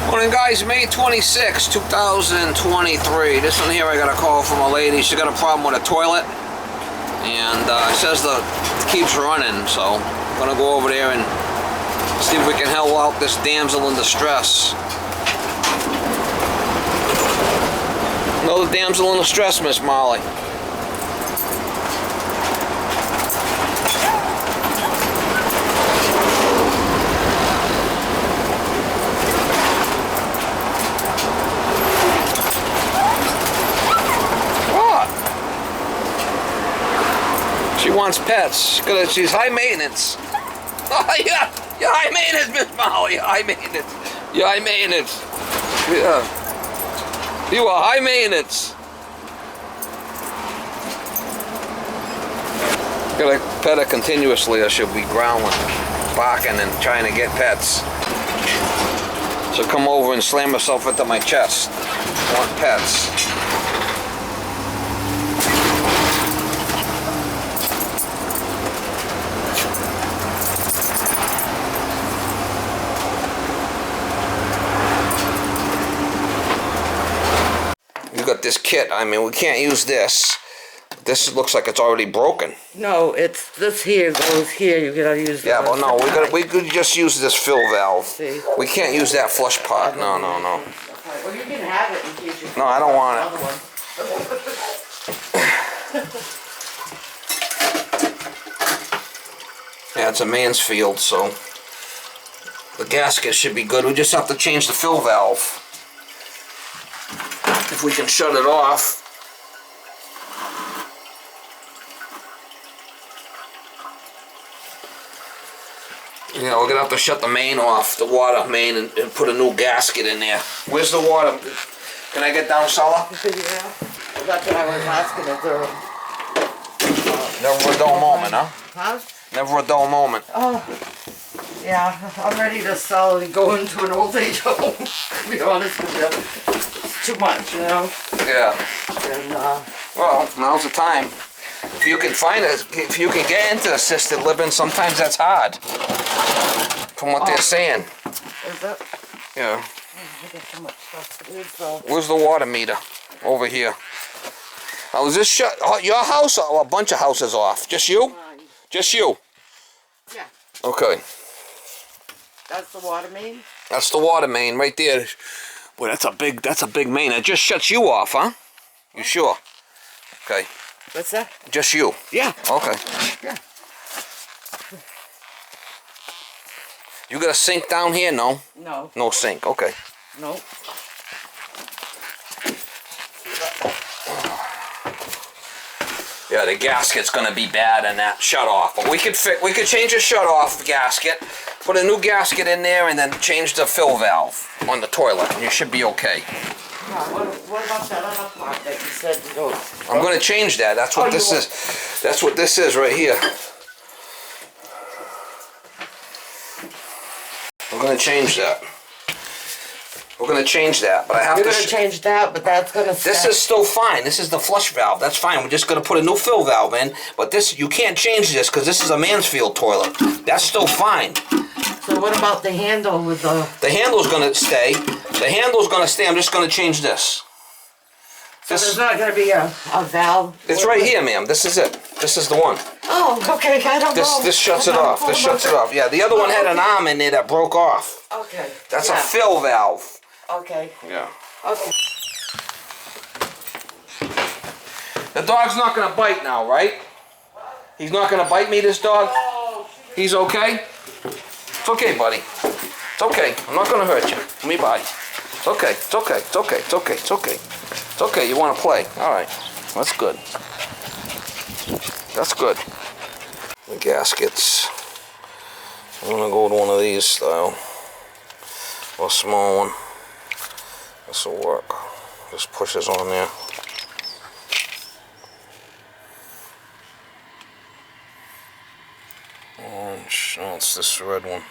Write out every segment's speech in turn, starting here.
Morning guys, May 26, 2023. This one here I got a call from a lady. She got a problem with a toilet. And it says it keeps running, so I'm going to go over there and see if we can help out this damsel in distress. Another damsel in distress, Miss Molly. She wants pets. She's high maintenance. Oh, yeah. You're high maintenance, Miss Molly. You're high maintenance. You're high maintenance. Yeah. You are high maintenance. Gotta pet her continuously or she'll be growling, barking, and trying to get pets. She'll come over and slam herself into my chest. Want pets. Got this kit. I mean, we can't use this. This looks like it's already broken. No, it's this here goes here. You gotta use. Yeah, but no, we could just use this fill valve. See? We can't use that flush part. No. Well, you can have it in case you. No, I don't want it. Yeah, it's a Mansfield, so the gasket should be good. We just have to change the fill valve. If we can shut it off. You know, we're gonna have to shut the main off, the water main, and put a new gasket in there. Where's the water? Can I get down cellar? Yeah. That's what I was asking. Is there Never a dull moment, huh? Huh? Never a dull moment. Oh, yeah. I'm ready to sell and go into an old age home, to be honest with you. Too much, you know. Yeah. And well, now's the time. If you can find it, if you can get into assisted living, sometimes that's hard. From what they're saying. Is it? Yeah. I got so much stuff to do, so. Where's the water meter? Over here. Oh, is this shut? Your house or a bunch of houses off? Just you? Mine. Just you? Yeah. Okay. That's the water main? That's the water main right there. Boy, that's a big main. It just shuts you off, huh? You sure? Okay. What's that? Just you? Yeah. Okay. Yeah. You got a sink down here? No? No. No sink. Okay. No. Yeah, the gasket's gonna be bad in that shut off. But we could change the shut off gasket, put a new gasket in there, and then change the fill valve on the toilet, and you should be okay. What about that other part that you said to go? I'm gonna change that. That's what this is. That's what this is right here. I'm gonna change that. We're gonna change that, but I have You're to. You're gonna change that, but that's gonna. This is still fine. This is the flush valve. That's fine. We're just gonna put a new fill valve in. But this, you can't change this because this is a Mansfield toilet. That's still fine. So what about the handle with the? The handle's gonna stay. The handle's gonna stay. I'm just gonna change this. So there's not gonna be a valve. It's right here, ma'am. This is it. This is the one. Oh, okay. I don't know. This shuts it off. This shuts it off. Yeah, the other one had an arm in there that broke off. Okay. That's a fill valve. Okay. Yeah. Okay. The dog's not gonna bite now, right? He's not gonna bite me, this dog? He's okay? It's okay, buddy. It's okay. I'm not gonna hurt you. Let me bite. It's okay. It's okay. It's okay. It's okay. It's okay. It's okay. You wanna play. Alright. That's good. That's good. The gaskets. I'm gonna go with one of these style. Or a small one. This will work. Just pushes on there. Orange. Oh, it's this red one.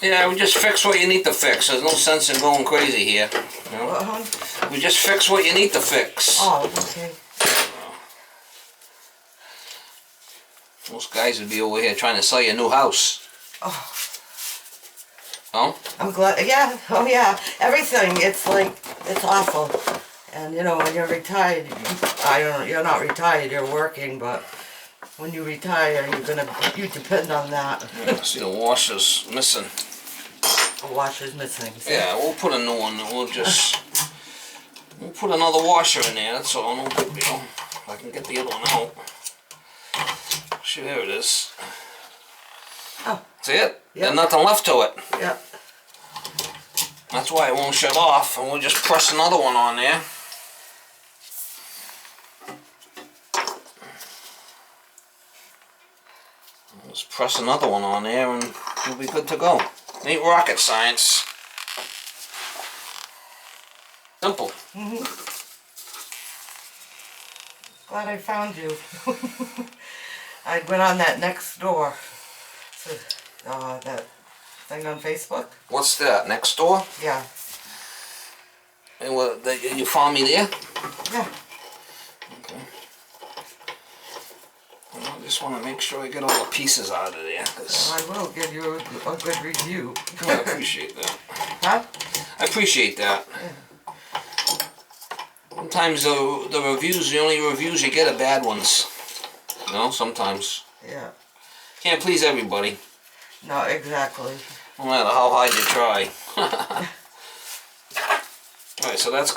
Yeah, we just fix what you need to fix. There's no sense in going crazy here. You know? What, hon? We just fix what you need to fix. Oh, okay. Most guys would be over here trying to sell you a new house. Oh. Oh? I'm glad, yeah, oh yeah, everything, it's like, it's awful. And you know, when you're retired, you're not retired, you're working, but when you retire, you depend on that. Yeah, see the washer's missing. The washer's missing. See? Yeah, we'll put a new one. We'll put another washer in there, that's all, no big deal. If I can get the other one out. See, there it is. Oh. See it? Yep. There's nothing left to it. Yep. That's why it won't shut off, and we'll just press another one on there. Let's press another one on there and we'll be good to go. Ain't rocket science. Simple. Mm-hmm. Glad I found you. I went on that next door. That thing on Facebook. What's that? Next door? Yeah. And you found me there? Yeah. Okay. Well, I just want to make sure I get all the pieces out of there. I will give you a good review. I appreciate that. Huh? I appreciate that. Yeah. Sometimes the reviews, the only reviews you get are bad ones. You know, sometimes. Yeah. Can't please everybody. No, exactly. No matter how hard you try. Alright, so that's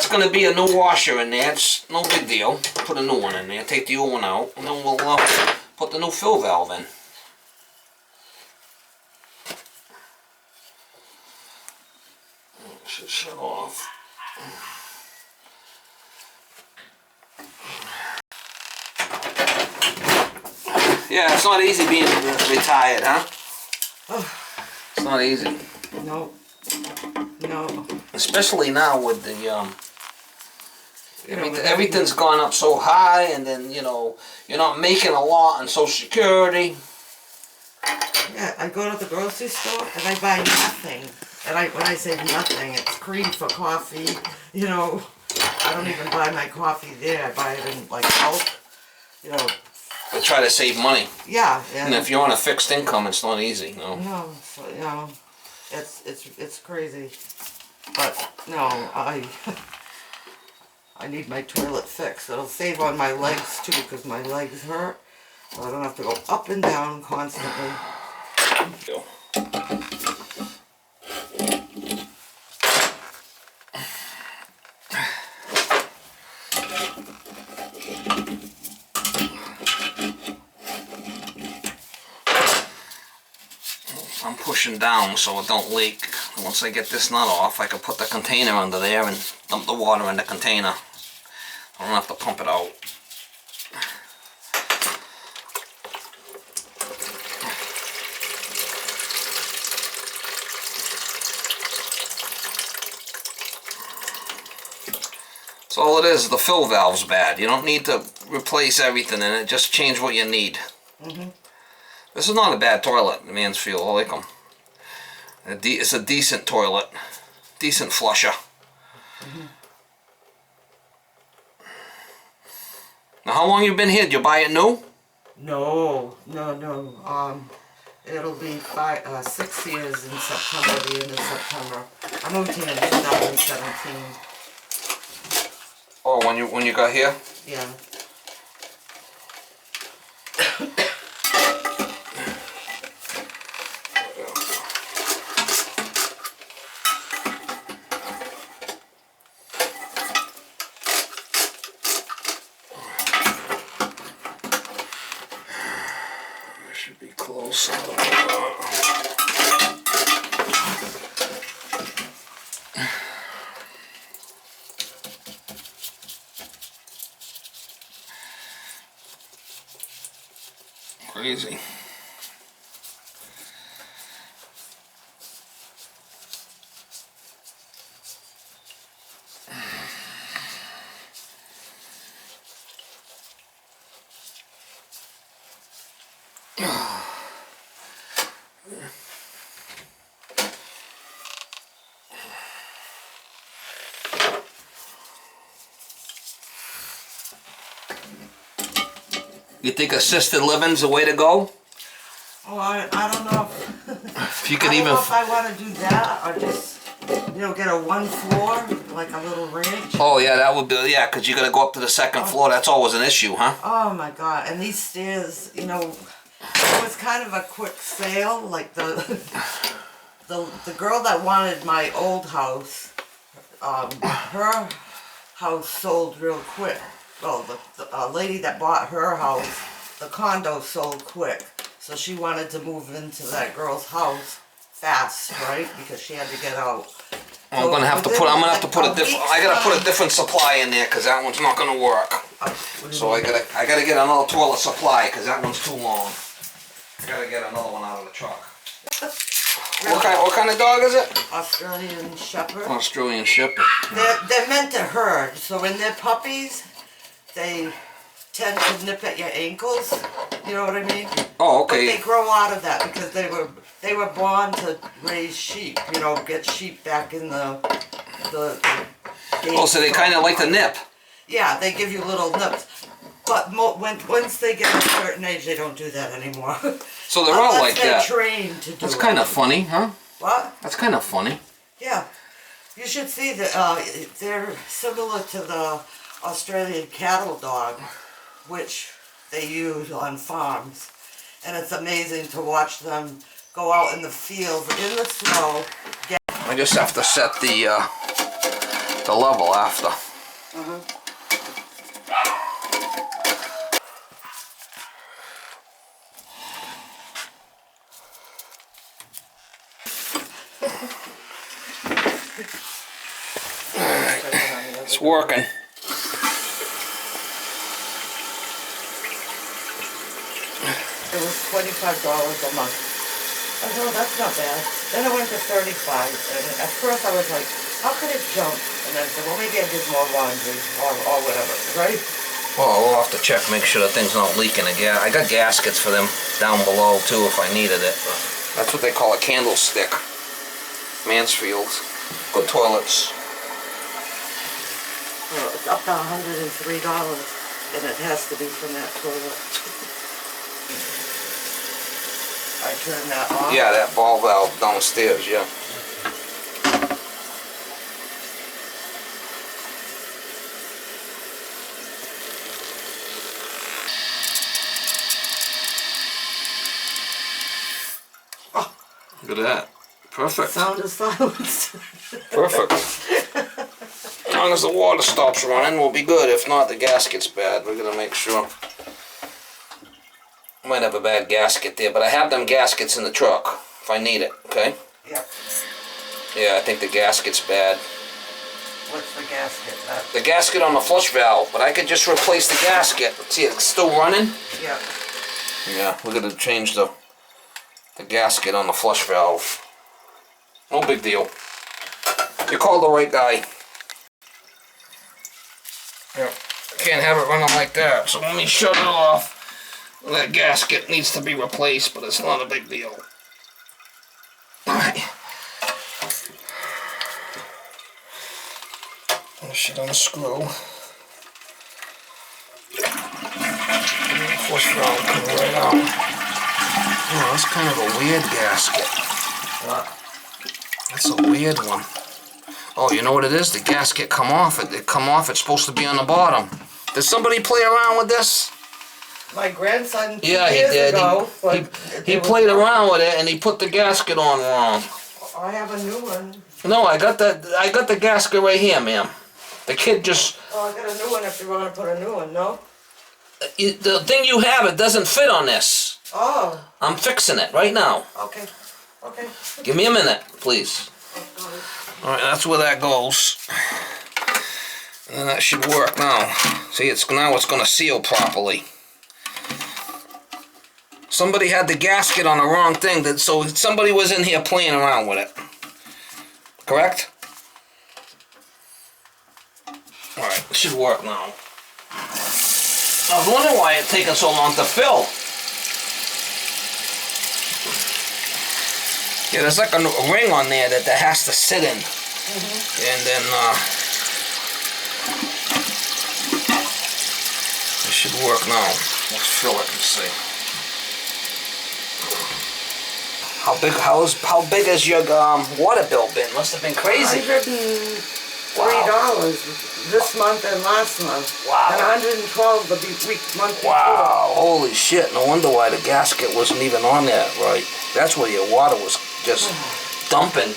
gonna be a new washer in there. It's no big deal. Put a new one in there. Take the old one out, and then we'll put the new fill valve in. It should shut off. Yeah, it's not easy being retired, huh? It's not easy. No. No. Especially now with the everything's gone up so high, and then you know you're not making a lot on Social Security. Yeah, I go to the grocery store and I buy nothing. And when I say nothing, it's cream for coffee. You know, I don't even buy my coffee there. I buy it in like bulk. You know. I try to save money. Yeah. And if you're on a fixed income, it's not easy. No. No, so, you know, it's crazy. But no, I need my toilet fixed. It'll save on my legs too, because my legs hurt. So I don't have to go up and down constantly. Go. I'm pushing down so it don't leak. Once I get this nut off, I can put the container under there and dump the water in the container. I don't have to pump it out. So all it is the fill valve's bad. You don't need to replace everything in it, just change what you need. Mm-hmm. This is not a bad toilet, the Mansfield. I like them. It's a decent toilet. Decent flusher. Mm-hmm. Now how long you been here? Did you buy it new? No. It'll be 6 years in September, the end of September. I moved here in 2017. Oh, when you got here? Yeah. Should be close. Crazy. You think assisted living's the way to go? Oh, I don't know. If you could I don't even. know if I want to do that or just, get a one floor, like a little ranch. Oh yeah, that would be, yeah, because you got to go up to the second floor. That's always an issue, huh? Oh my God! And these stairs, it was kind of a quick sale. Like the girl that wanted my old house, her house sold real quick. Well, the lady that bought her house, the condo sold quick. So she wanted to move into that girl's house fast, right? Because she had to get out. I'm gonna have to put. I'm gonna have to put a different. I gotta put a different supply in there because that one's not gonna work. So I gotta get another toilet supply because that one's too long. I gotta get another one out of the truck. What kind of dog is it? Australian Shepherd. Australian Shepherd. They're meant to herd. So when they're puppies, they tend to nip at your ankles. You know what I mean? Oh, okay. But they grow out of that because they were born to raise sheep. Get sheep back in the. Oh, so they kind of like to nip. Yeah, they give you little nips. But once they get a certain age, they don't do that anymore. So they're all like that. They're trained to do it. That's kind of funny, huh? What? That's kind of funny. Yeah. You should see that they're similar to the Australian cattle dog, which they use on farms. And it's amazing to watch them go out in the field, in the snow. I just have to set the level after. It's working. It was $25 a month. I thought, that's not bad. Then it went to $35. And at first I was like, how could it jump? And then I said, well, maybe I did more laundry or whatever, right? Well, we'll have to check, make sure the thing's not leaking again. I got gaskets for them down below too if I needed it. That's what they call a candlestick. Mansfield. Good toilets. Well, it's up to $103, and it has to be from that toilet. I turn that off. Yeah, that ball valve downstairs, yeah. Oh, look at that. Perfect. Sound of silence. Perfect. As long as the water stops running, we'll be good. If not, the gasket's bad. We're gonna make sure. Might have a bad gasket there, but I have them gaskets in the truck if I need it, okay? Yeah. Yeah, I think the gasket's bad. What's the gasket? The gasket on the flush valve, but I could just replace the gasket. See, it's still running? Yeah. Yeah, we're gonna change the gasket on the flush valve. No big deal. You called the right guy. Yeah, can't have it running like that, so let me shut it off. That gasket needs to be replaced, but it's not a big deal. Alright. Push it unscrew. Flush valve coming right out. Oh, that's kind of a weird gasket. That's a weird one. Oh, you know what it is? The gasket come off. It come off. It's supposed to be on the bottom. Did somebody play around with this? My grandson 2 Yeah, he years did. ago. He played around with it and he put the gasket on wrong. I have a new one. No, I got the gasket right here, ma'am. The kid just. Oh, I got a new one if you want to put a new one, no? The thing you have, it doesn't fit on this. Oh. I'm fixing it right now. Okay. Okay. Give me a minute, please. Alright, that's where that goes. And then that should work now. See, now it's going to seal properly. Somebody had the gasket on the wrong thing, so somebody was in here playing around with it. Correct? Alright, it should work now. I was wondering why it's taking so long to fill. Yeah, there's like a ring on there that has to sit in. And then, it should work now. Let's fill it and see. How big has your water bill been? Must have been crazy. $103 this month and last month. Wow. And $112 the month before. Wow, holy shit. No wonder why the gasket wasn't even on there, right? That's where your water was just dumping.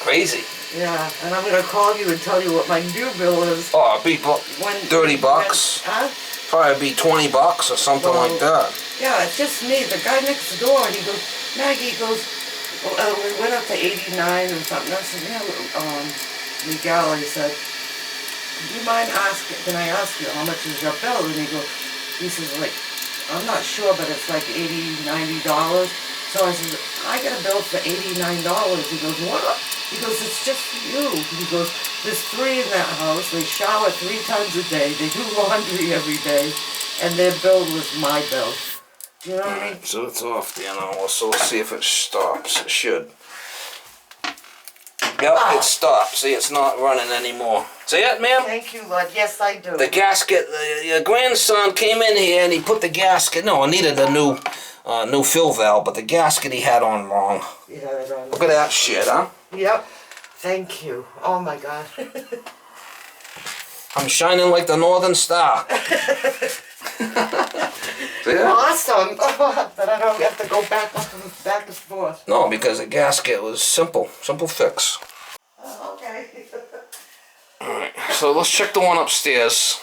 Crazy. Yeah, and I'm going to call you and tell you what my new bill is. Oh, it'd be $30. Huh? Probably be $20 or something like that. Yeah, it's just me. The guy next door, and he goes, Maggie, he goes, we went up to 89 or something. I said, yeah, Miguel, I said, do you mind asking, can I ask you how much is your bill? And he says, like, I'm not sure, but it's like $80, $90. So I said, I got a bill for $89. He goes, what? He goes, it's just for you. He goes, there's 3 in that house. They shower 3 times a day. They do laundry every day. And their bill was my bill. Do you know what I mean? So it's off there now. So let's see if it stops. It should. Yep, it stopped. See, it's not running anymore. See it, ma'am? Thank you, Lord. Yes, I do. The gasket, your grandson came in here and he put the gasket, no, it needed a new fill valve, but the gasket he had on wrong. You had it on. Look at that shit, huh? Yep. Thank you. Oh my God. I'm shining like the Northern Star. See that? Awesome. That I don't have to go back and forth. No, because the gasket was simple fix. Okay. Alright, so let's check the one upstairs.